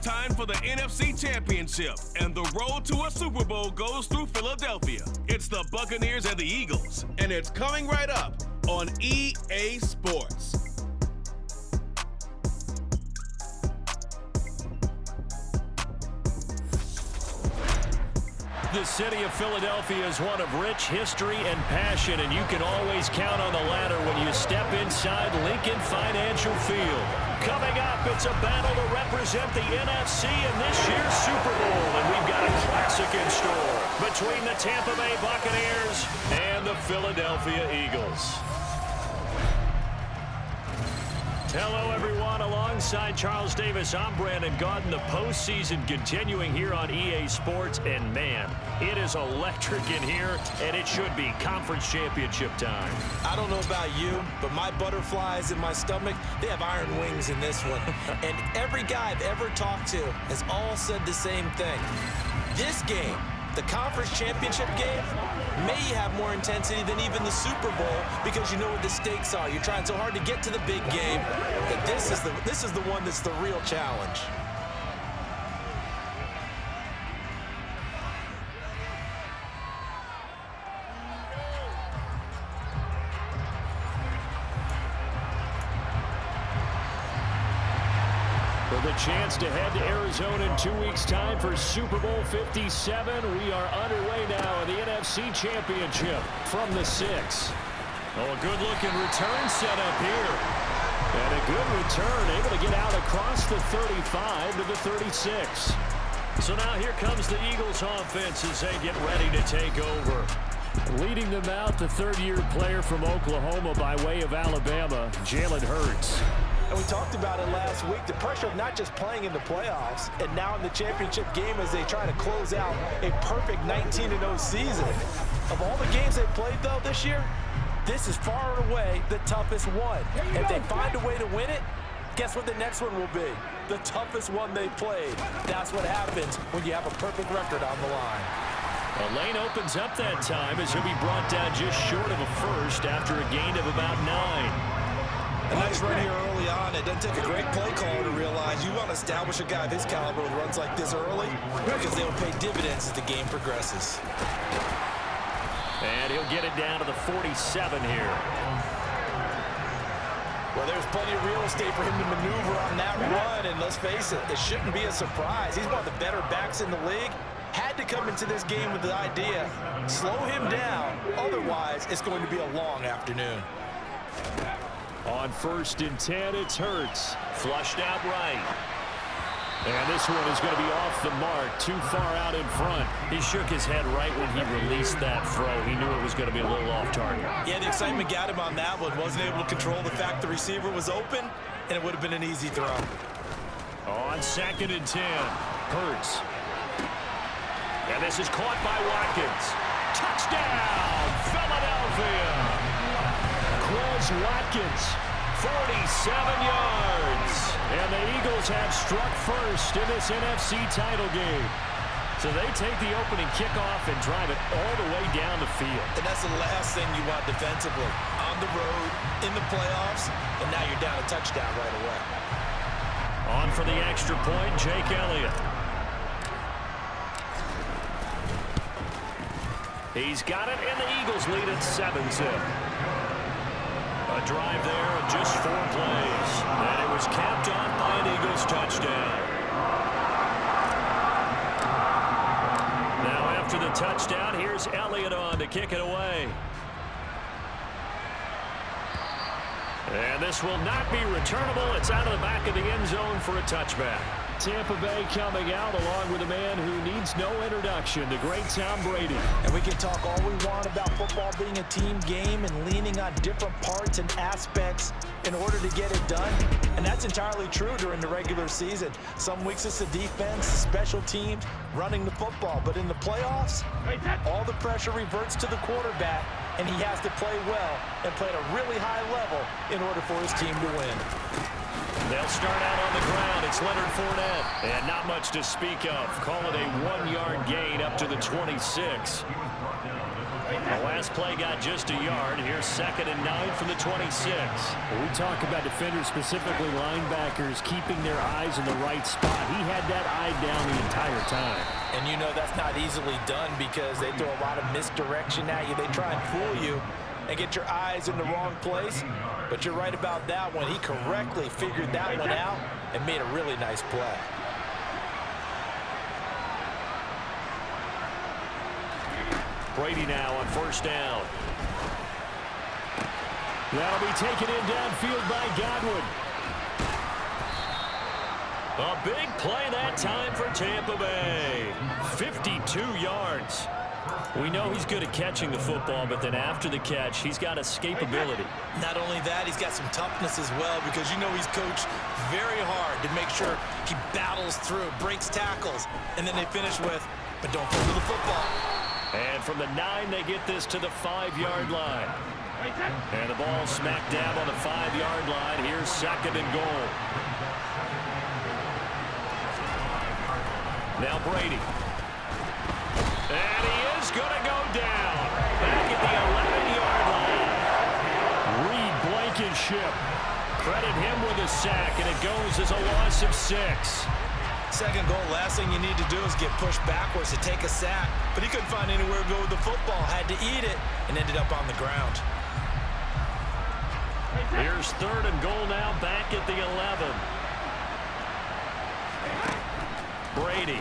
time for the NFC Championship, and the road to a Super Bowl goes through Philadelphia. It's the Buccaneers and the Eagles, and it's coming right up on EA Sports. The city of Philadelphia is one of rich history and passion, and you can always count on the ladder when you step inside Lincoln Financial Field. Coming up, it's a battle to represent the NFC in this year's Super Bowl, and we've got a classic in store between the Tampa Bay Buccaneers and the Philadelphia Eagles. Hello, everyone. Alongside Charles Davis, I'm Brandon Gaudin. The postseason continuing here on EA Sports. And, man, it is electric in here, and it should be conference championship time. I don't know about you, but my butterflies in my stomach, they have iron wings in this one. And every guy I've ever talked to has all said the same thing. This game, the conference championship game, may have more intensity than even the Super Bowl because you know what the stakes are. You're trying so hard to get to the big game that this is the one that's the real challenge. For the chance to head to Arizona in 2 weeks' time for Super Bowl 57, we are underway now in the NFC Championship from the 6. Oh, a good-looking return set up here. And a good return, able to get out across the 35 to the 36. So now here comes the Eagles offense as they get ready to take over. Leading them out, the third-year player from Oklahoma by way of Alabama, Jalen Hurts. And we talked about it last week, the pressure of not just playing in the playoffs and now in the championship game as they try to close out a perfect 19-0 season. Of all the games they played, though, this year, this is far and away the toughest one. If they find a way to win it, guess what the next one will be? The toughest one they played. That's what happens when you have a perfect record on the line. A lane opens up that time as he'll be brought down just short of a first after a gain of about 9. A nice run here early on. It doesn't take a great play caller to realize you want to establish a guy of his caliber with runs like this early because they will pay dividends as the game progresses. And he'll get it down to the 47 here. Well, there's plenty of real estate for him to maneuver on that run, and let's face it, it shouldn't be a surprise. He's one of the better backs in the league. Had to come into this game with the idea, slow him down, otherwise it's going to be a long afternoon. On 1st and 10, it's Hurts. Flushed out right. And this one is going to be off the mark, too far out in front. He shook his head right when he released that throw. He knew it was going to be a little off target. Yeah, the excitement got him on that one. Wasn't able to control the fact the receiver was open, and it would have been an easy throw. On 2nd and 10, Hurts. And this is caught by Watkins. Touchdown, Philadelphia! Watkins, 47 yards. And the Eagles have struck first in this NFC title game. So they take the opening kickoff and drive it all the way down the field. And that's the last thing you want defensively. On the road, in the playoffs, and now you're down a touchdown right away. On for the extra point, Jake Elliott. He's got it, and the Eagles lead at 7-0. A drive there of just 4 plays. And it was capped off by an Eagles touchdown. Now after the touchdown, here's Elliott on to kick it away. And this will not be returnable. It's out of the back of the end zone for a touchback. Tampa Bay coming out along with a man who needs no introduction, the great Tom Brady. And we can talk all we want about football being a team game and leaning on different parts and aspects in order to get it done. And that's entirely true during the regular season. Some weeks it's the defense, special teams, running the football. But in the playoffs, all the pressure reverts to the quarterback, and he has to play well and play at a really high level in order for his team to win. They'll start out on the ground. It's Leonard Fournette. And not much to speak of. Call it a 1-yard gain up to the 26. The last play got just a yard. Here's 2nd and 9 from the 26. When we talk about defenders, specifically linebackers, keeping their eyes in the right spot. He had that eye down the entire time. And you know that's not easily done because they throw a lot of misdirection at you. They try and fool you and get your eyes in the wrong place. But you're right about that one. He correctly figured that one out and made a really nice play. Brady now on 1st down. That'll be taken in downfield by Godwin. A big play that time for Tampa Bay. 52 yards. We know he's good at catching the football, but then after the catch, he's got escapability. Not only that, he's got some toughness as well because you know he's coached very hard to make sure he battles through, breaks tackles, and then they finish with, but don't fumble the football. And from the 9, they get this to the 5-yard line. And the ball smack dab on the 5-yard line. Here's 2nd and goal. Now Brady. And he is going to go down. Back at the 11-yard line. Reed Blankenship. Credit him with a sack, and it goes as a loss of 6. 2nd goal, last thing you need to do is get pushed backwards to take a sack. But he couldn't find anywhere to go with the football. Had to eat it and ended up on the ground. Here's 3rd and goal now, back at the 11. Brady.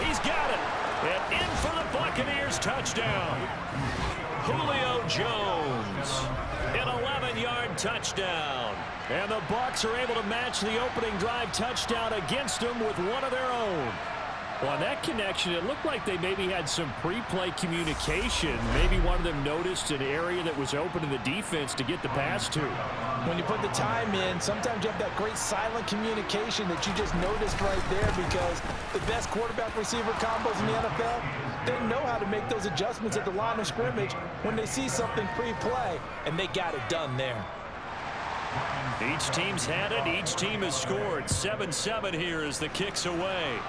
He's got it. And in for the Buccaneers touchdown. Julio Jones. An 11-yard touchdown. And the Bucs are able to match the opening drive touchdown against them with one of their own. Well, on that connection, it looked like they maybe had some pre-play communication. Maybe one of them noticed an area that was open to the defense to get the pass to. When you put the time in, sometimes you have that great silent communication that you just noticed right there because the best quarterback-receiver combos in the NFL, they know how to make those adjustments at the line of scrimmage when they see something pre-play, and they got it done there. Each team's had it. Each team has scored. 7-7 here as the kick's away.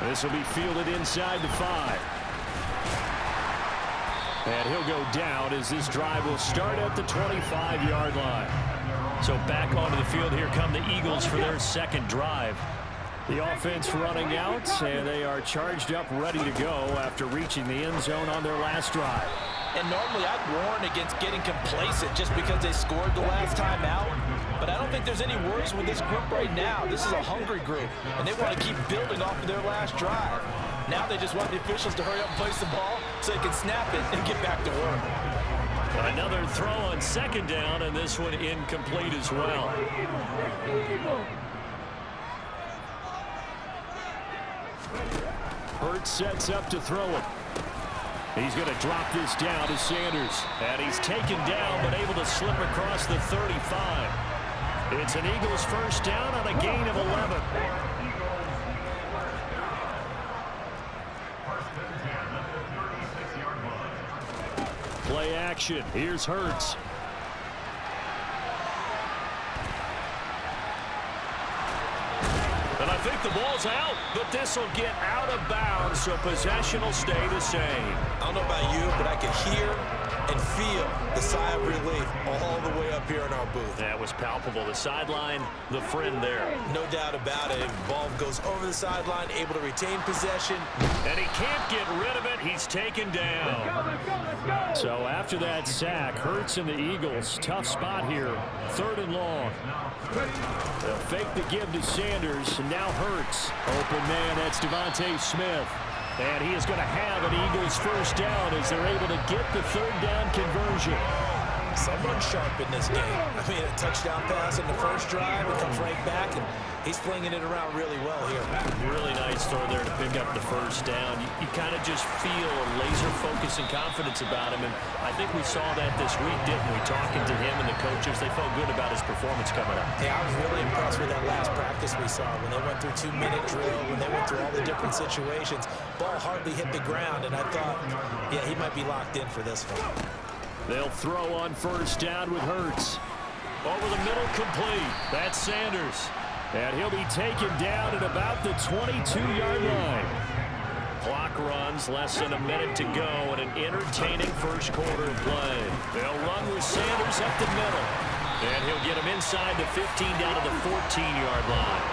This will be fielded inside the 5. And he'll go down as this drive will start at the 25-yard line. So back onto the field, here come the Eagles for their 2nd drive. The offense running out, and they are charged up, ready to go after reaching the end zone on their last drive. And normally I'd warn against getting complacent just because they scored the last time out. But I don't think there's any worries with this group right now. This is a hungry group, and they want to keep building off of their last drive. Now they just want the officials to hurry up and place the ball so they can snap it and get back to work. Another throw on 2nd down, and this one incomplete as well. Hurts sets up to throw it. He's going to drop this down to Sanders. And he's taken down, but able to slip across the 35. It's an Eagles 1st down on a gain of 11. Play action. Here's Hurts. And I think the ball's out, but this will get out of bounds, so possession will stay the same. I don't know about you, but I can hear and feel the sigh of relief all the way up here in our booth. That was palpable. The sideline, the friend there. No doubt about it. The ball goes over the sideline, able to retain possession. And he can't get rid of it. He's taken down. So after that sack, Hurts and the Eagles, tough spot here. 3rd and long. They'll fake the give to Sanders, and now Hurts. Open man, that's Devontae Smith. And he is going to have an Eagles 1st down as they're able to get the 3rd down conversion. Someone sharp in this game. I mean, a touchdown pass in the 1st drive. It comes right back, and he's flinging it around really well here. Really nice throw there to pick up the 1st down. You kind of just feel a laser focus and confidence about him, and I think we saw that this week, didn't we? Talking to him and the coaches, they felt good about his performance coming up. Yeah, I was really impressed with that last practice we saw when they went through 2-minute drill, when they went through all the different situations. Ball hardly hit the ground, and I thought, yeah, he might be locked in for this one. They'll throw on 1st down with Hurts. Over the middle, complete. That's Sanders. And he'll be taken down at about the 22-yard line. Clock runs, less than a minute to go, and an entertaining first quarter of play. They'll run with Sanders up the middle. And he'll get him inside the 15 down to the 14-yard line.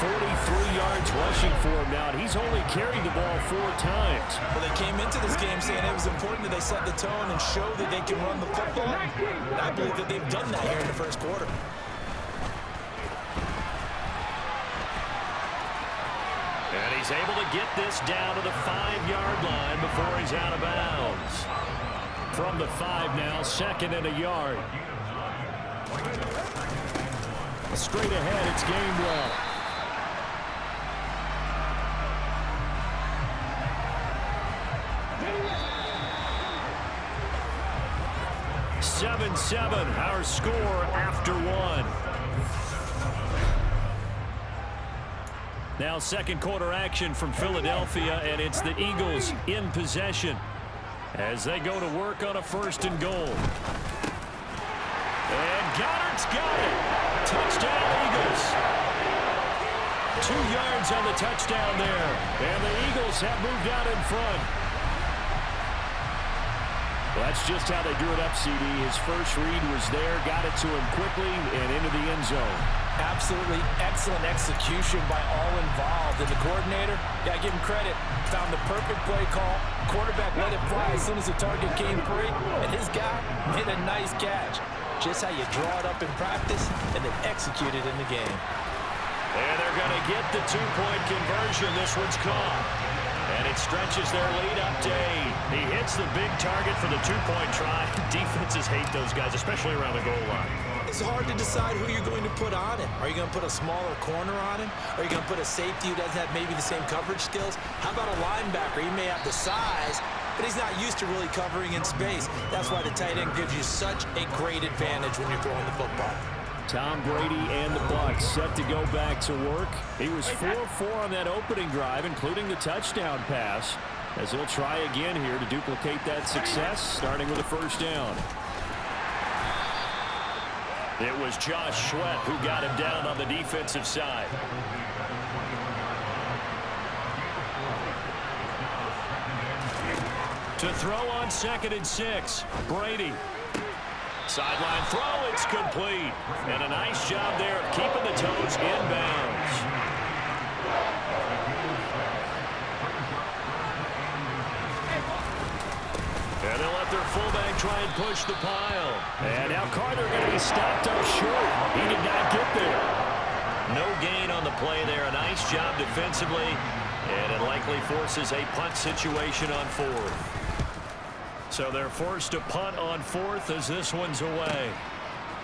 43 yards rushing for him now, and he's only carried the ball 4 times. Well, they came into this game saying it was important that they set the tone and show that they can run the football. And I believe that they've done that here in the first quarter. And he's able to get this down to the 5-yard line before he's out of bounds. From the 5 now, 2nd and a yard. Straight ahead, it's Gainwell. Seven, our score after 1. Now second quarter action from Philadelphia, and it's the Eagles in possession as they go to work on a 1st and goal. And Goddard's got it. Touchdown, Eagles. 2 yards on the touchdown there. And the Eagles have moved out in front. Well, that's just how they drew it up, CD. His first read was there, got it to him quickly, and into the end zone. Absolutely excellent execution by all involved. And the coordinator, got to give him credit, found the perfect play call. Quarterback let it fly as soon as the target came free, and his guy made a nice catch. Just how you draw it up in practice and then execute it in the game. And they're going to get the 2-point conversion. This one's caught. And it stretches their lead up to 8. He hits the big target for the 2-point try. Defenses hate those guys, especially around the goal line. It's hard to decide who you're going to put on him. Are you going to put a smaller corner on him? Are you going to put a safety who doesn't have maybe the same coverage skills? How about a linebacker? He may have the size, but he's not used to really covering in space. That's why the tight end gives you such a great advantage when you're throwing the football. Tom Brady and the Bucs set to go back to work. He was 4-4 on that opening drive, including the touchdown pass, as he'll try again here to duplicate that success, starting with a 1st down. It was Josh Sweat who got him down on the defensive side. To throw on 2nd and 6, Brady. Sideline throw, it's complete. And a nice job there of keeping the toes inbounds. And they'll let their fullback try and push the pile. And now Carter going to be stopped up short. He did not get there. No gain on the play there. A nice job defensively. And it likely forces a punt situation on 4th. So they're forced to punt on 4th as this one's away.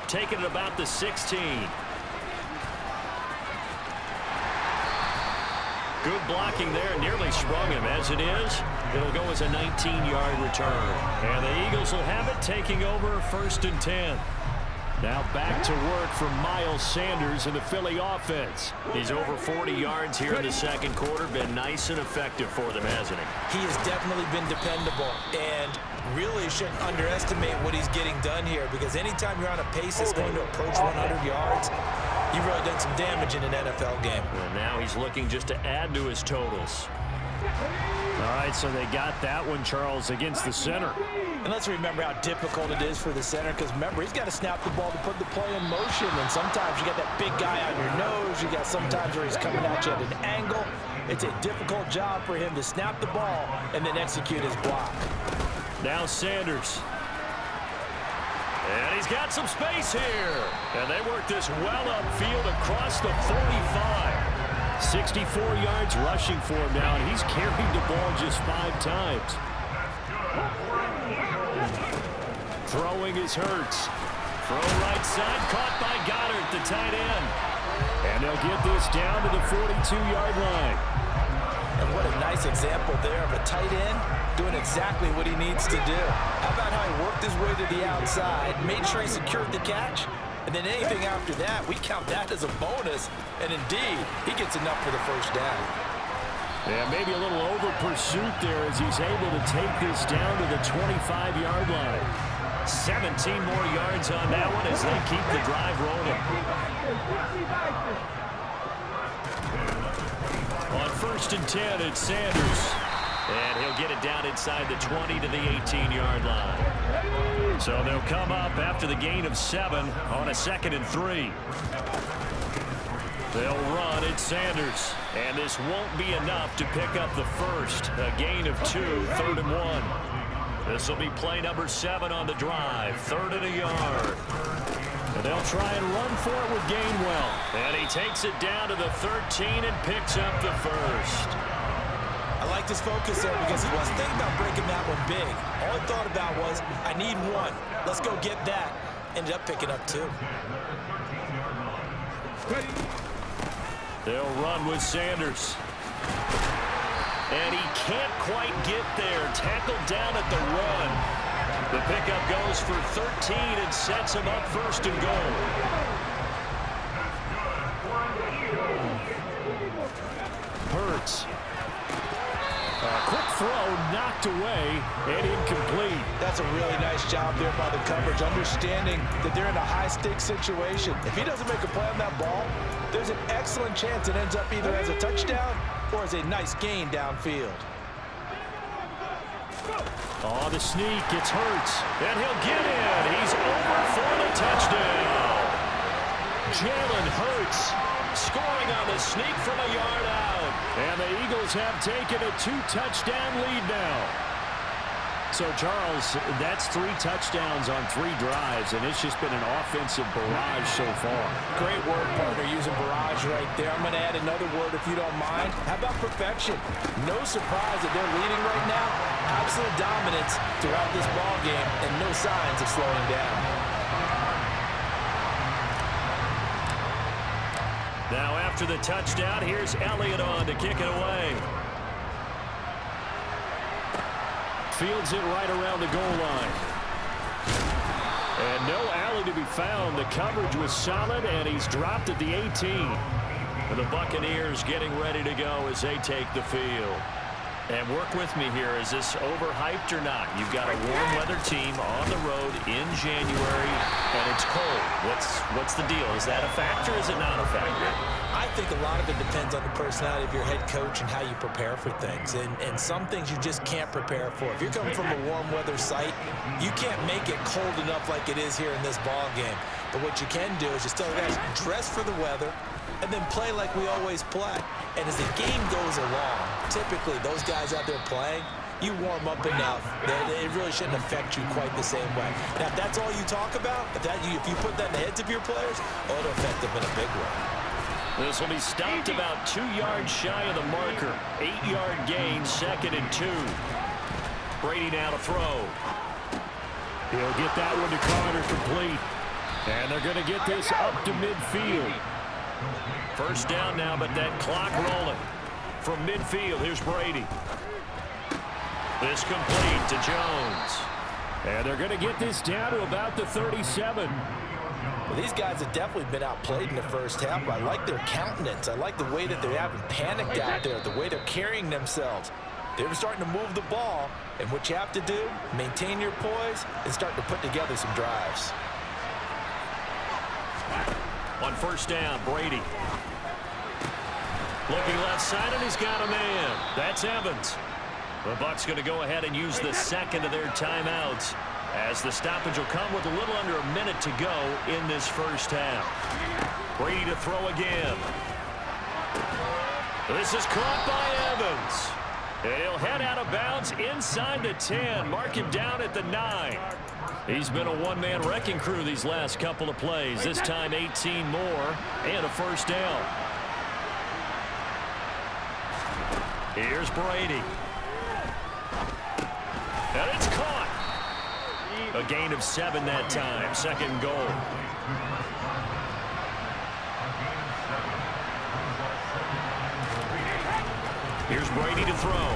Taking it about the 16. Good blocking there. Nearly sprung him. As it is, it'll go as a 19-yard return. And the Eagles will have it, taking over 1st and 10. Now back to work for Miles Sanders in the Philly offense. He's over 40 yards here in the second quarter. Been nice and effective for them, hasn't he? He has definitely been dependable, and really shouldn't underestimate what he's getting done here, because anytime you're on a pace that's going to approach 100 yards, you've really done some damage in an NFL game. And now he's looking just to add to his totals. All right, so they got that one, Charles, against the center. And let's remember how difficult it is for the center, because remember, he's got to snap the ball to put the play in motion, and sometimes you got that big guy on your nose. You got sometimes where he's coming at you at an angle. It's a difficult job for him to snap the ball and then execute his block. Now Sanders. And he's got some space here. And they work this well upfield across the 45. 64 yards rushing for him now, and he's carried the ball just 5 times. Throwing is Hurts. Throw right side, caught by Goddard, the tight end. And they'll get this down to the 42-yard line. And what a nice example there of a tight end doing exactly what he needs to do. How about how he worked his way to the outside, made sure he secured the catch, and then anything after that, we count that as a bonus. And indeed, he gets enough for the 1st down. Yeah, maybe a little over pursuit there as he's able to take this down to the 25-yard line. 17 more yards on that one as they keep the drive rolling. On 1st and 10, it's Sanders. And he'll get it down inside the 20 to the 18-yard line. So they'll come up after the gain of 7 on a 2nd and 3. They'll run at Sanders. And this won't be enough to pick up the first. A gain of 2, 3rd and 1. This will be play number 7 on the drive. 3rd and a yard. And they'll try and run for it with Gainwell. And he takes it down to the 13 and picks up the first. I like his focus there because he wasn't thinking about breaking that one big. All he thought about was, I need 1. Let's go get that. Ended up picking up 2. They'll run with Sanders. And he can't quite get there. Tackled down at the 1. The pickup goes for 13 and sets him up 1st and goal. Hurts. A quick throw knocked away and incomplete. That's a really nice job there by the coverage, understanding that they're in a high-stakes situation. If he doesn't make a play on that ball, there's an excellent chance it ends up either as a touchdown or as a nice gain downfield. Oh, the sneak. It's Hurts. And he'll get in. He's over for the touchdown. Jalen Hurts scoring on the sneak from a yard out. And the Eagles have taken a 2-touchdown lead now. So, Charles, that's 3 touchdowns on 3 drives, and it's just been an offensive barrage so far. Great word, partner, using barrage right there. I'm going to add another word if you don't mind. How about perfection? No surprise that they're leading right now. Absolute dominance throughout this ball game, and no signs of slowing down. Now, after the touchdown, here's Elliott on to kick it away. Fields it right around the goal line. And no alley to be found. The coverage was solid, and he's dropped at the 18. And the Buccaneers getting ready to go as they take the field. And work with me here. Is this overhyped or not? You've got a warm weather team on the road in January, and it's cold. What's the deal? Is that a factor or is it not a factor? I think a lot of it depends on the personality of your head coach and how you prepare for things. And some things you just can't prepare for. If you're coming from a warm weather site, you can't make it cold enough like it is here in this ball game. But what you can do is just tell the guys, dress for the weather, and then play like we always play. And as the game goes along, typically those guys out there playing, you warm up enough that it really shouldn't affect you quite the same way. Now, if that's all you talk about, if you put that in the heads of your players, it'll affect them in a big way. This will be stopped about 2 yards shy of the marker. 8-yard gain, 2nd and 2. Brady now to throw. He'll get that one to Carter complete. And they're going to get this up to midfield. First down now, but that clock rolling. From midfield, here's Brady. This complete to Jones. And they're going to get this down to about the 37. Well, these guys have definitely been outplayed in the first half. I like their countenance. I like the way that they're having panicked out there, the way they're carrying themselves. They're starting to move the ball, and what you have to do, maintain your poise and start to put together some drives. On first down, Brady. Looking left side, and he's got a man. That's Evans. The Bucs going to go ahead and use the second of their timeouts, as the stoppage will come with a little under a minute to go in this first half. Brady to throw again. This is caught by Evans. And he'll head out of bounds inside the 10. Mark him down at the 9. He's been a one-man wrecking crew these last couple of plays. This time 18 more and a first down. Here's Brady. And it's caught. A gain of 7 that time. 2nd goal. Here's Brady to throw.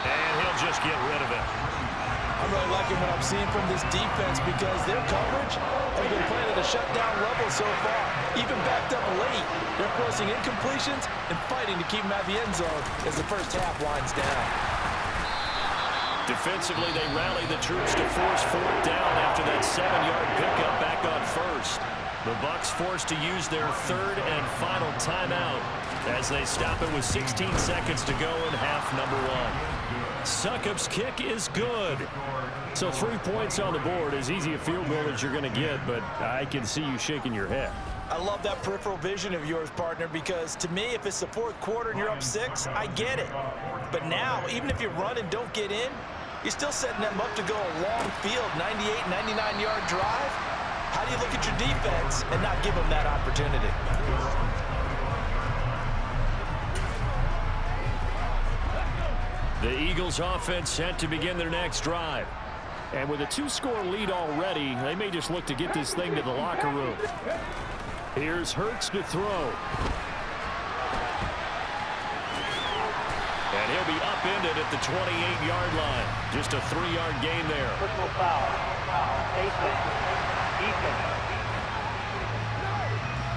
And he'll just get rid of it. I'm really liking what I'm seeing from this defense because their coverage has been playing at a shutdown level so far. Even backed up late, they're forcing incompletions and fighting to keep them out of the end zone as the first half winds down. Defensively, they rally the troops to force 4th down after that 7-yard pickup back on first. The Bucs forced to use their 3rd and final timeout. as they stop it with 16 seconds to go in half number one. Succop's kick is good. So 3 points on the board, as easy a field goal as you're going to get, but I can see you shaking your head. I love that peripheral vision of yours, partner, because to me, if it's the fourth quarter and you're up 6, I get it. But now, even if you run and don't get in, you're still setting them up to go a long field, 98, 99-yard drive. How do you look at your defense and not give them that opportunity? The Eagles offense set to begin their next drive. And with a 2-score lead already, they may just look to get this thing to the locker room. Here's Hurts to throw. And he'll be upended at the 28-yard line. Just a 3-yard gain there. Personal foul.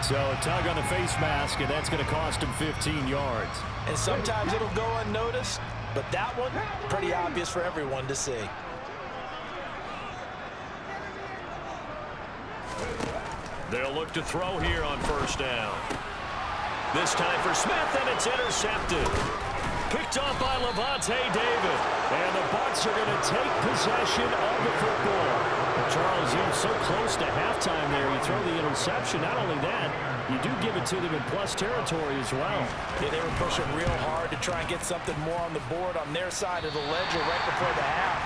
So a tug on the face mask, and that's going to cost him 15 yards. And sometimes it'll go unnoticed, but that one, pretty obvious for everyone to see. They'll look to throw here on first down. This time for Smith, and it's intercepted. Picked off by Levante David. And the Bucs are going to take possession of the football. And Charles, you're so close to halftime there. You throw the interception. Not only that, you do give it to them in plus territory as well. Yeah, they were pushing real hard to try and get something more on the board on their side of the ledger right before the half.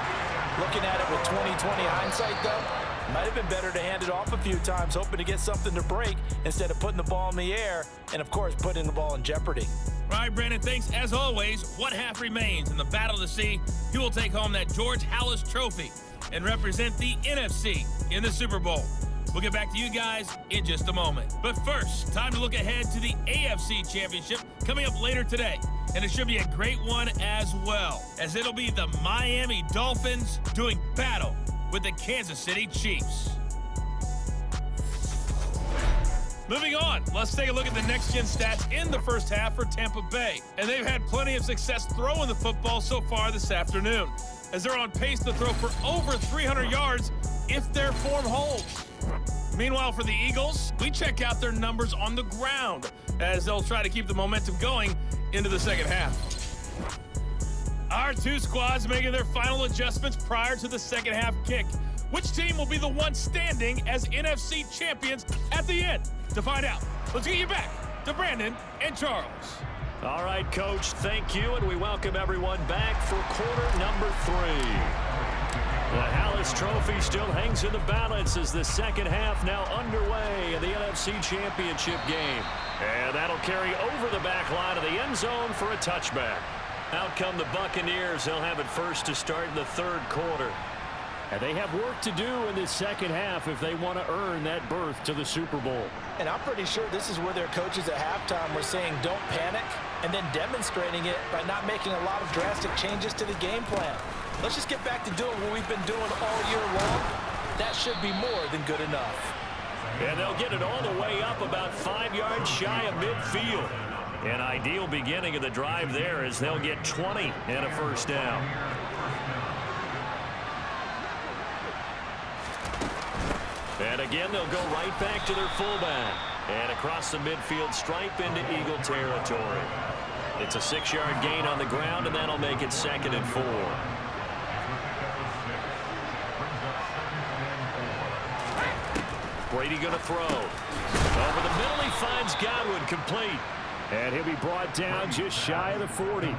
Looking at it with 20/20 hindsight, though, might have been better to hand it off a few times, hoping to get something to break instead of putting the ball in the air and, of course, putting the ball in jeopardy. All right, Brandon, thanks as always. One half remains in the battle to see who will take home that George Halas trophy and represent the NFC in the Super Bowl. We'll get back to you guys in just a moment. But first, time to look ahead to the AFC Championship coming up later today. And it should be a great one as well, as it'll be the Miami Dolphins doing battle with the Kansas City Chiefs. Moving on, let's take a look at the next-gen stats in the first half for Tampa Bay. And they've had plenty of success throwing the football so far this afternoon, as they're on pace to throw for over 300 yards if their form holds. Meanwhile, for the Eagles, we check out their numbers on the ground, as they'll try to keep the momentum going into the second half. Our two squads making their final adjustments prior to the second half kick. Which team will be the one standing as NFC champions at the end? To find out, let's get you back to Brandon and Charles. All right, Coach, thank you, and we welcome everyone back for quarter number 3. The Halas Trophy still hangs in the balance as the second half now underway in the NFC Championship game. And that'll carry over the back line of the end zone for a touchback. Out come the Buccaneers. They'll have it first to start in the third quarter. And they have work to do in this second half if they want to earn that berth to the Super Bowl. And I'm pretty sure this is where their coaches at halftime were saying don't panic, and then demonstrating it by not making a lot of drastic changes to the game plan. Let's just get back to doing what we've been doing all year long. That should be more than good enough. And they'll get it all the way up about 5 yards shy of midfield. An ideal beginning of the drive there as they'll get 20 and a first down. And again, they'll go right back to their fullback. And across the midfield stripe into Eagle territory. It's a 6-yard gain on the ground, and that'll make it 2nd and 4. Brady going to throw. Over the middle, he finds Godwin, complete. And he'll be brought down just shy of the 40.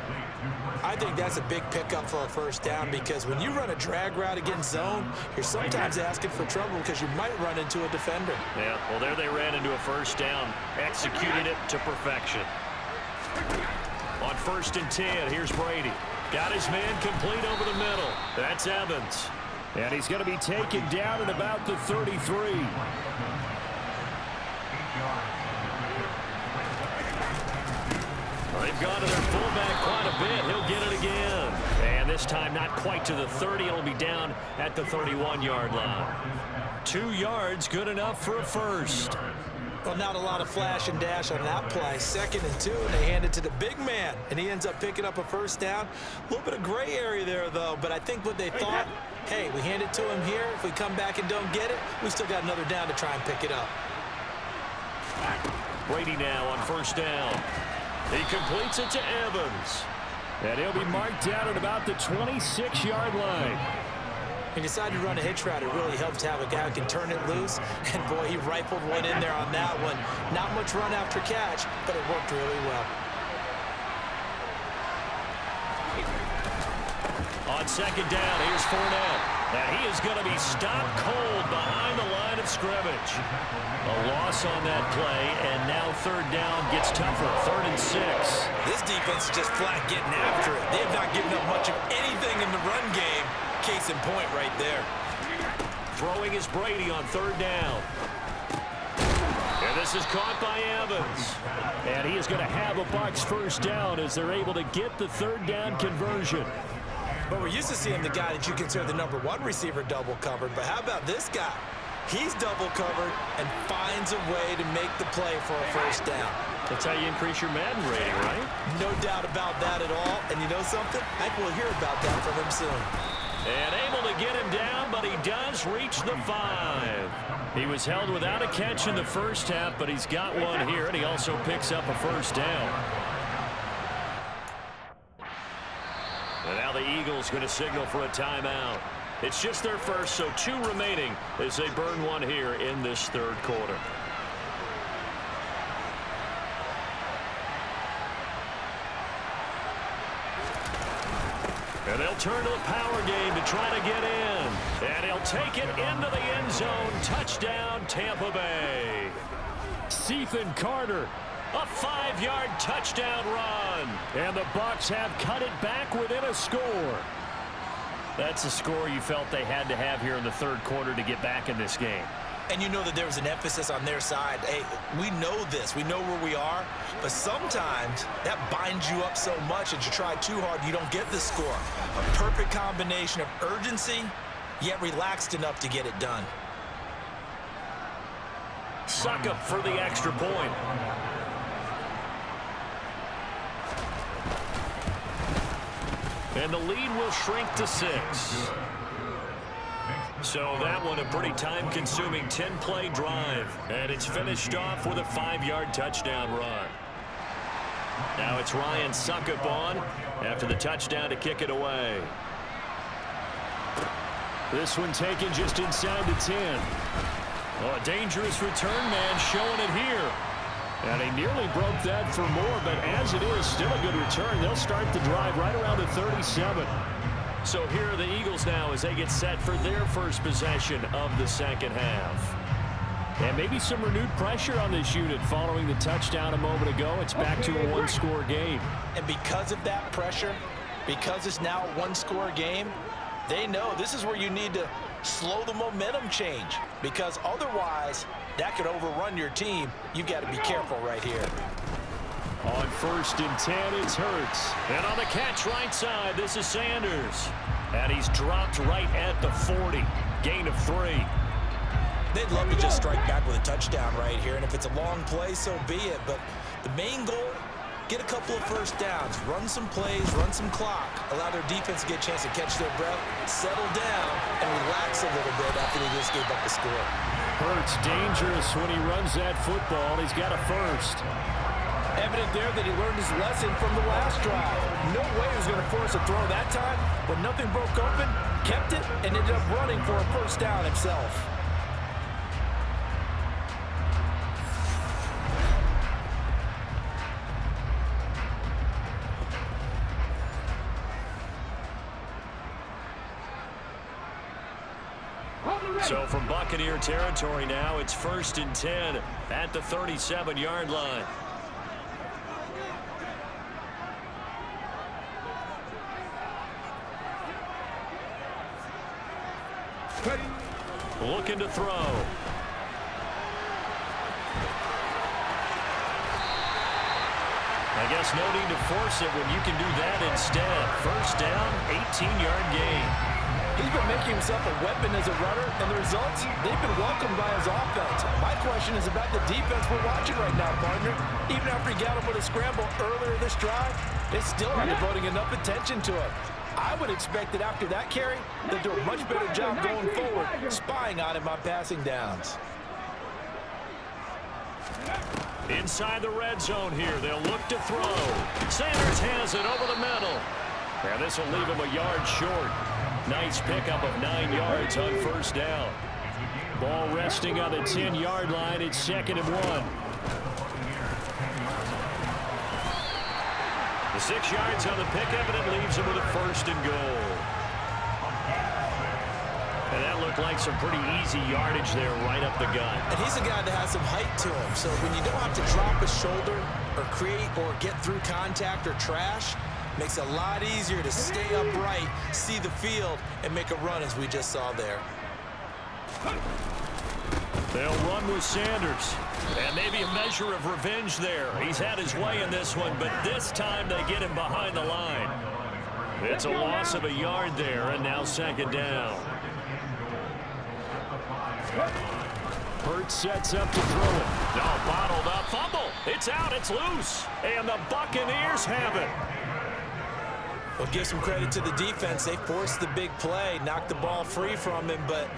I think that's a big pickup for a first down, because when you run a drag route against zone, you're sometimes asking for trouble because you might run into a defender. Yeah, well, there they ran into a first down, executed it to perfection. On 1st and 10, here's Brady. Got his man complete over the middle. That's Evans. And he's going to be taken down at about the 33. They've gone to their fullback quite a bit. He'll get it again. And this time not quite to the 30. It'll be down at the 31-yard line. 2 yards, good enough for a first. Well, not a lot of flash and dash on that play. 2nd and 2, and they hand it to the big man, and he ends up picking up a first down. A little bit of gray area there, though, but I think what they thought, hey, we hand it to him here. If we come back and don't get it, we still got another down to try and pick it up. Brady now on 1st down. He completes it to Evans. And he'll be marked down at about the 26-yard line. He decided to run a hitch route. It really helps to have a guy who can turn it loose. And, boy, he rifled one in there on that one. Not much run after catch, but it worked really well. On second down, here's Fournette. And he is going to be stopped cold behind the line of scrimmage. A loss on that play, and now third down gets tougher. 3rd and 6. This defense is just flat getting after it. They have not given up much of anything in the run game. Case in point right there. Throwing is Brady on 3rd down. And this is caught by Evans. And he is going to have a Bucs first down as they're able to get the 3rd down conversion. But we're used to seeing the guy that you consider the #1 receiver double covered. But how about this guy? He's double covered and finds a way to make the play for a first down. That's how you increase your Madden rating, right? No doubt about that at all. And you know something? I think we'll hear about that from him soon. And able to get him down, but he does reach the 5. He was held without a catch in the first half, but he's got one here, and he also picks up a first down. And now the Eagles going to signal for a timeout. It's just their first, so 2 remaining as they burn one here in this 3rd quarter. And they'll turn to the power game to try to get in. And he'll take it into the end zone. Touchdown, Tampa Bay. Ethan Carter. A 5-yard touchdown run. And the Bucs have cut it back within a score. That's a score you felt they had to have here in the 3rd quarter to get back in this game. And you know that there was an emphasis on their side. Hey, we know this. We know where we are. But sometimes that binds you up so much that you try too hard, you don't get the score. A perfect combination of urgency, yet relaxed enough to get it done. Suck up for the extra point. And the lead will shrink to 6. So that one a pretty time-consuming 10-play drive. And it's finished off with a 5-yard touchdown run. Now it's Ryan Suckup on after the touchdown to kick it away. This one taken just inside the 10. Oh, a dangerous return man showing it here. And he nearly broke that for more, but as it is, still a good return. They'll start the drive right around the 37. So here are the Eagles now as they get set for their first possession of the second half. And maybe some renewed pressure on this unit following the touchdown a moment ago. It's back to a one-score game. And because of that pressure, because it's now a one-score game, they know this is where you need to slow the momentum change, because otherwise that could overrun your team. You've got to be careful right here. On 1st and 10, it's Hurts. And on the catch right side, this is Sanders. And he's dropped right at the 40. Gain of 3. They'd love to just strike back with a touchdown right here, and if it's a long play, so be it. But the main goal, get a couple of first downs, run some plays, run some clock, allow their defense to get a chance to catch their breath, settle down, and relax a little bit after they just gave up the score. Hurts dangerous when he runs that football. He's got a first. Evident there that he learned his lesson from the last drive. No way he was going to force a throw that time, but nothing broke open, kept it, and ended up running for a first down himself. So from Buccaneer territory now, it's 1st and 10 at the 37-yard line. Looking to throw. I guess no need to force it when you can do that instead. First down, 18-yard gain. He's been making himself a weapon as a runner, and the results, they've been welcomed by his offense. My question is about the defense we're watching right now, partner. Even after he got him with a scramble earlier this drive, they still aren't devoting enough attention to it. I would expect that after that carry, they'll do a much better job going forward, spying on him on passing downs. Inside the red zone here, they'll look to throw. Sanders has it over the middle. And this will leave him a yard short. Nice pickup of 9 yards on first down. Ball resting on the 10-yard line. It's 2nd and 1. The 6 yards on the pickup, and it leaves him with a 1st and goal. And that looked like some pretty easy yardage there right up the gut. And he's a guy that has some height to him. So when you don't have to drop his shoulder or create or get through contact or trash, makes it a lot easier to stay upright, see the field, and make a run as we just saw there. They'll run with Sanders. And maybe a measure of revenge there. He's had his way in this one, but this time they get him behind the line. It's a loss of a yard there, and now 2nd down. Hurts sets up to throw it. No, bottled up. Fumble. It's out. It's loose. And the Buccaneers have it. Well, give some credit to the defense. They forced the big play, knocked the ball free from him, but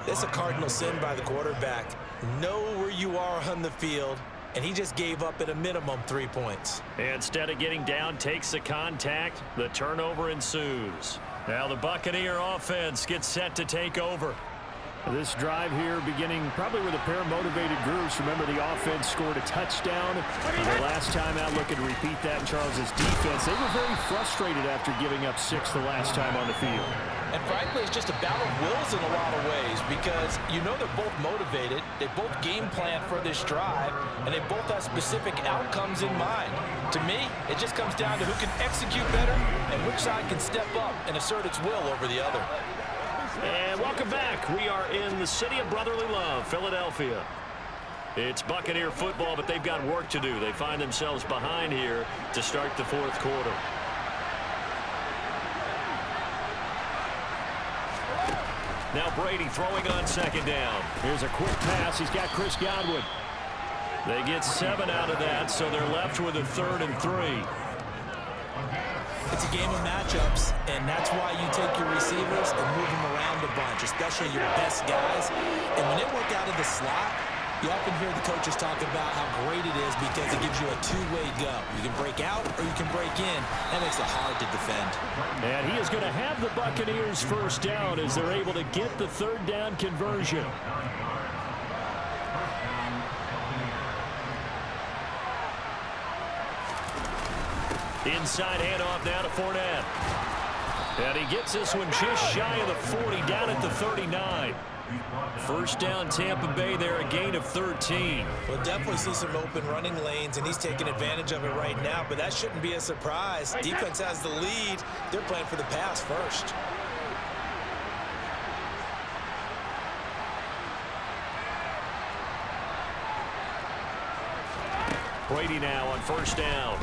it's a cardinal sin by the quarterback. Know where you are on the field, and he just gave up at a minimum 3 points. Instead of getting down, takes the contact. The turnover ensues. Now the Buccaneer offense gets set to take over. This drive here beginning probably with a pair of motivated groups. Remember, the offense scored a touchdown. The last time out, looking to repeat that in Charles's defense. They were very frustrated after giving up 6 the last time on the field. And frankly, it's just a battle of wills in a lot of ways because you know they're both motivated. They both game plan for this drive, and they both have specific outcomes in mind. To me, it just comes down to who can execute better and which side can step up and assert its will over the other. And welcome back. We are in the city of brotherly love, Philadelphia. It's Buccaneer football, but they've got work to do. They find themselves behind here to start the 4th quarter. Now Brady throwing on 2nd down. Here's a quick pass. He's got Chris Godwin. They get 7 out of that, so they're left with a 3rd and 3. It's a game of matchups, and that's why you take your receivers and move them around a bunch, especially your best guys. And when they work out of the slot, you often hear the coaches talk about how great it is because it gives you a two-way go. You can break out or you can break in. That makes it hard to defend. And he is going to have the Buccaneers 1st down as they're able to get the 3rd down conversion. Inside handoff now to Fournette. And he gets this one just shy of the 40, down at the 39. 1st down Tampa Bay there, a gain of 13. We'll definitely see some open running lanes, and he's taking advantage of it right now, but that shouldn't be a surprise. Defense has the lead. They're playing for the pass first. Brady now on 1st down.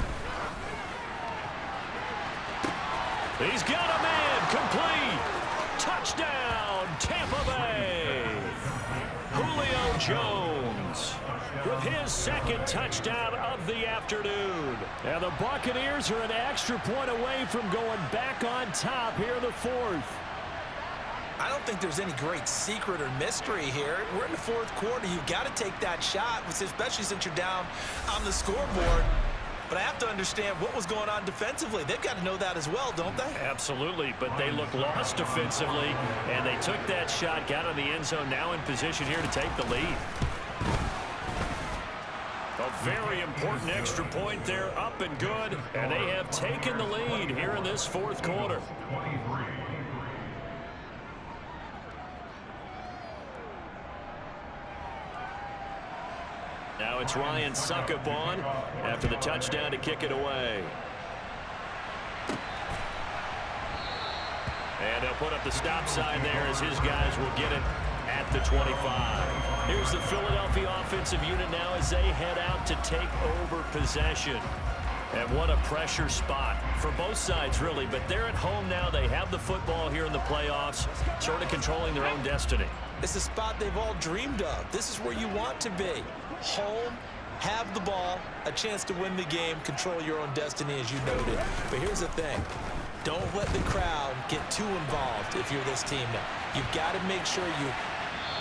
He's got a man, complete. Touchdown, Tampa Bay. Julio Jones with his 2nd touchdown of the afternoon. And the Buccaneers are an extra point away from going back on top here in the 4th. I don't think there's any great secret or mystery here. We're in the 4th quarter. You've got to take that shot, especially since you're down on the scoreboard. But I have to understand what was going on defensively. They've got to know that as well, don't they? Absolutely, but they look lost defensively, and they took that shot, got in the end zone, now in position here to take the lead. A very important extra point there, up and good, and they have taken the lead here in this 4th quarter. Now it's Ryan Suckup on after the touchdown to kick it away. And they'll put up the stop sign there as his guys will get it at the 25. Here's the Philadelphia offensive unit now as they head out to take over possession. And what a pressure spot for both sides, really. But they're at home now. They have the football here in the playoffs, sort of controlling their own destiny. It's a spot they've all dreamed of. This is where you want to be. Home, have the ball, a chance to win the game, control your own destiny, as you noted. But here's the thing. Don't let the crowd get too involved if you're this team now. You've got to make sure you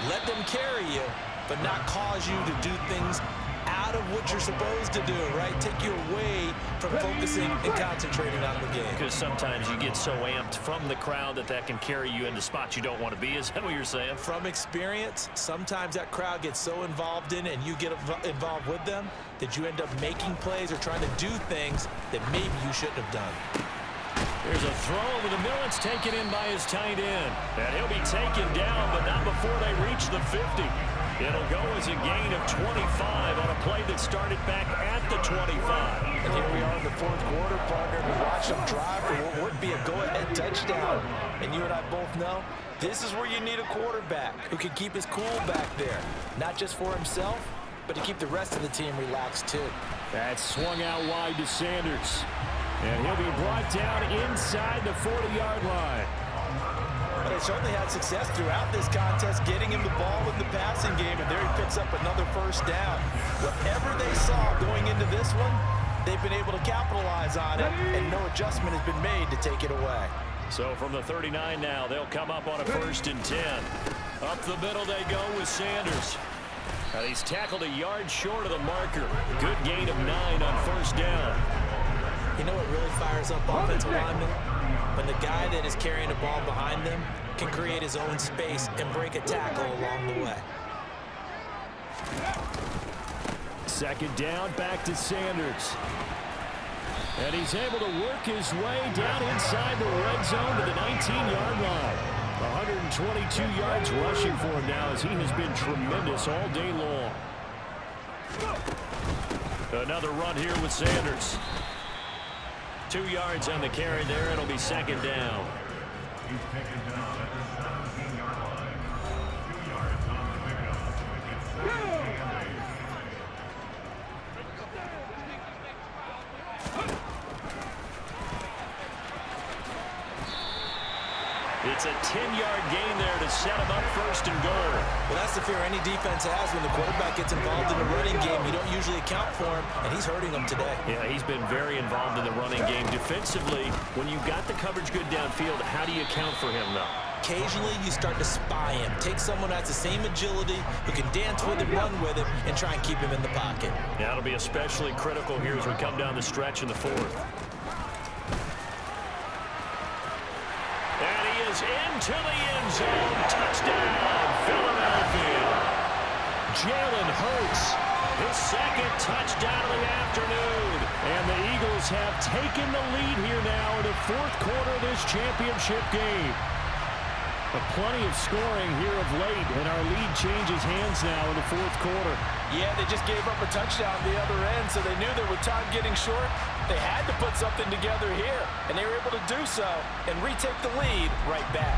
let them carry you, but not cause you to do things out out of what you're supposed to do, right? Take you away from focusing and concentrating on the game. Because sometimes you get so amped from the crowd that can carry you into spots you don't want to be. Is that what you're saying? From experience, sometimes that crowd gets so involved in it and you get involved with them that you end up making plays or trying to do things that maybe you shouldn't have done. There's a throw over the middle. It's taken in by his tight end. And he'll be taken down, but not before they reach the 50. It'll go as a gain of 25 on a play that started back at the 25. And here we are in the fourth quarter, partner. We watch them drive for what would be a go-ahead touchdown. And you and I both know this is where you need a quarterback who can keep his cool back there. Not just for himself, but to keep the rest of the team relaxed too. That swung out wide to Sanders. And he'll be brought down inside the 40-yard line. But they certainly had success throughout this contest, getting him the ball in the passing game, and there he picks up another first down. Whatever they saw going into this one, they've been able to capitalize on it, and no adjustment has been made to take it away. So from the 39 now, they'll come up on a 1st and 10. Up the middle they go with Sanders. And he's tackled a yard short of the marker. Good gain of 9 on 1st down. You know what really fires up offensive linemen? When the guy that is carrying the ball behind them can create his own space and break a tackle along the way. 2nd down, back to Sanders. And he's able to work his way down inside the red zone to the 19-yard line. 122 yards rushing for him now as he has been tremendous all day long. Another run here with Sanders. 2 yards on the carry there. It'll be 2nd down. It's a 10-yard gain there to set him up 1st and goal. Well, that's the fear any defense has when the quarterback gets involved in the running game. You don't usually account for him, and he's hurting them today. Yeah, he's been very involved in the running game. Defensively, when you've got the coverage good downfield, how do you account for him, though? Occasionally, you start to spy him. Take someone who has the same agility, who can dance with him, run with him, and try and keep him in the pocket. Yeah, it'll be especially critical here as we come down the stretch in the 4th. And he is into the end zone. Touchdown, Philadelphia. Jalen Hurts, his 2nd touchdown of the afternoon. And the Eagles have taken the lead here now in the 4th quarter of this championship game. But plenty of scoring here of late, and our lead changes hands now in the 4th quarter. Yeah, they just gave up a touchdown at the other end, so they knew that with time getting short, they had to put something together here, and they were able to do so and retake the lead right back.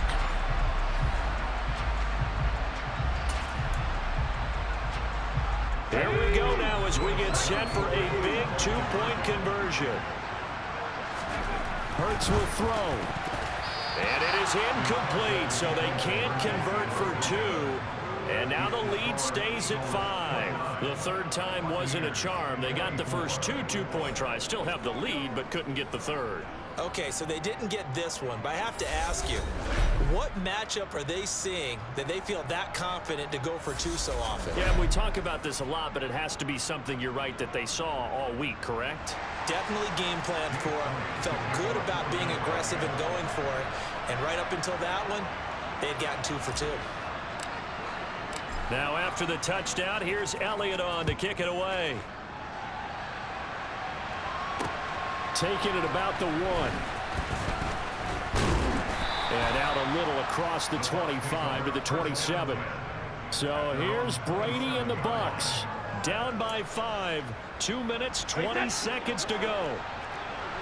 There we go now as we get set for a big 2-point conversion. Hurts will throw. And it is incomplete, so they can't convert for 2. And now the lead stays at 5. The 3rd time wasn't a charm. They got the first 2 two-point tries. Still have the lead, but couldn't get the 3rd. Okay, so they didn't get this one, but I have to ask you, what matchup are they seeing that they feel that confident to go for 2 so often? Yeah, we talk about this a lot, but it has to be something, you're right, that they saw all week, correct? Definitely game plan for them. Felt good about being aggressive and going for it. And right up until that one, they had gotten 2 for 2. Now after the touchdown, here's Elliott on to kick it away. Taking it about the 1. And out a little across the 25 to the 27. So here's Brady and the Bucs. Down by 5. 2 minutes, 20 seconds to go.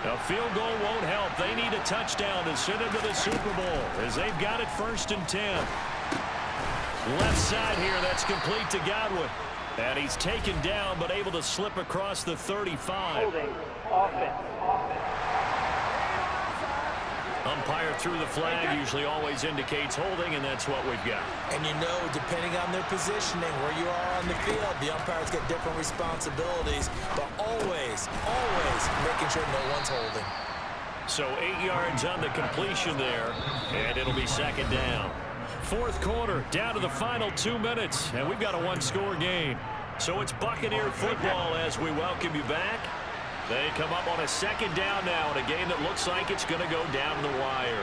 A field goal won't help. They need a touchdown to send them to the Super Bowl as they've got it 1st and 10. Left side here, that's complete to Godwin. And he's taken down, but able to slip across the 35. Holding, offense. Umpire threw the flag, usually always indicates holding, and that's what we've got. And you know, depending on their positioning, where you are on the field, the umpires get different responsibilities, but always making sure no one's holding. So 8 yards on the completion there, and it'll be 2nd down. 4th quarter, down to the final 2 minutes, and we've got a 1-score game. So it's Buccaneer football as we welcome you back. They come up on a second down now in a game that looks like it's going to go down the wire.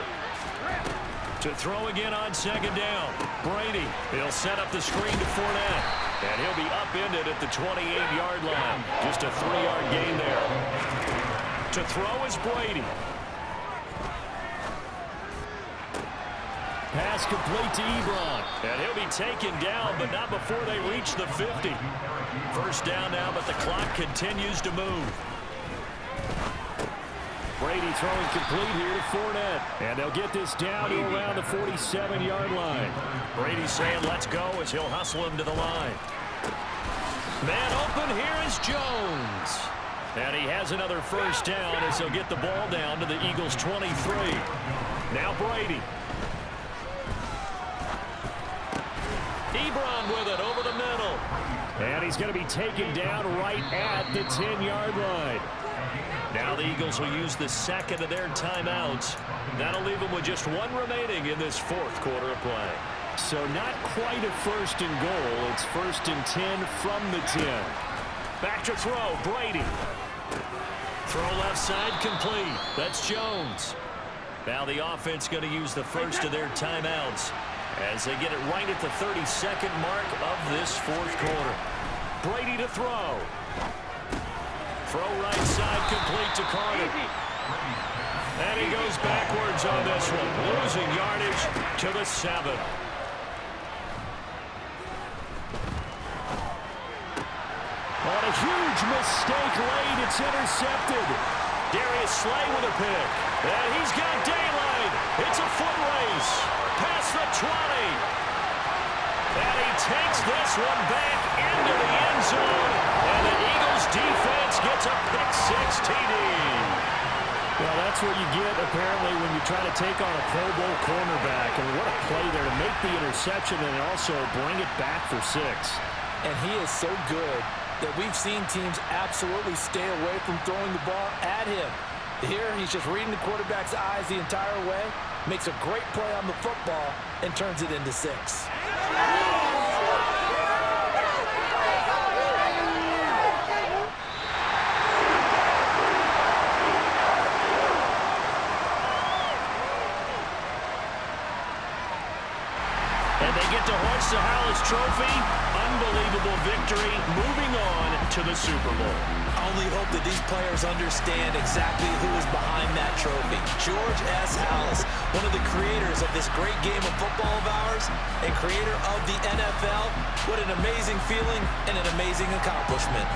To throw again on second down. Brady, he'll set up the screen to Fournette. And he'll be upended at the 28-yard line. Just a 3-yard gain there. To throw is Brady. Pass complete to Ebron. And he'll be taken down, but not before they reach the 50. First down now, but the clock continues to move. Brady throwing complete here to Fournette. And they'll get this down to around the 47-yard line. Brady saying let's go as he'll hustle him to the line. Man open, here is Jones. And he has another first down as he'll get the ball down to the Eagles' 23. Now Brady. Ebron with it over the middle. And he's going to be taken down right at the 10-yard line. Now the Eagles will use the second of their timeouts. That'll leave them with just one remaining in this fourth quarter of play. So not quite a first and goal. It's first and 10 from the 10. Back to throw, Brady. Throw left side complete. That's Jones. Now the offense going to use the first of their timeouts as they get it right at the 32nd mark of this fourth quarter. Brady to throw. Throw right side complete to Carter. And he goes backwards on this one, losing yardage to the 7. On a huge mistake late, it's intercepted. Darius Slay with a pick. And he's got daylight. It's a foot race. Past the 20. And he takes this one back into the end zone. And the Eagles defense gets a pick-6 TD. Well, that's what you get, apparently, when you try to take on a Pro Bowl cornerback. I mean, what a play there to make the interception and also bring it back for 6. And he is so good that we've seen teams absolutely stay away from throwing the ball at him. Here, he's just reading the quarterback's eyes the entire way, makes a great play on the football, and turns it into 6. And they get to hoist the Hollis Trophy. Unbelievable victory, moving on to the Super Bowl. I only hope that these players understand exactly who is behind that trophy. George S. Halas, one of the creators of this great game of football of ours and creator of the NFL. What an amazing feeling and an amazing accomplishment.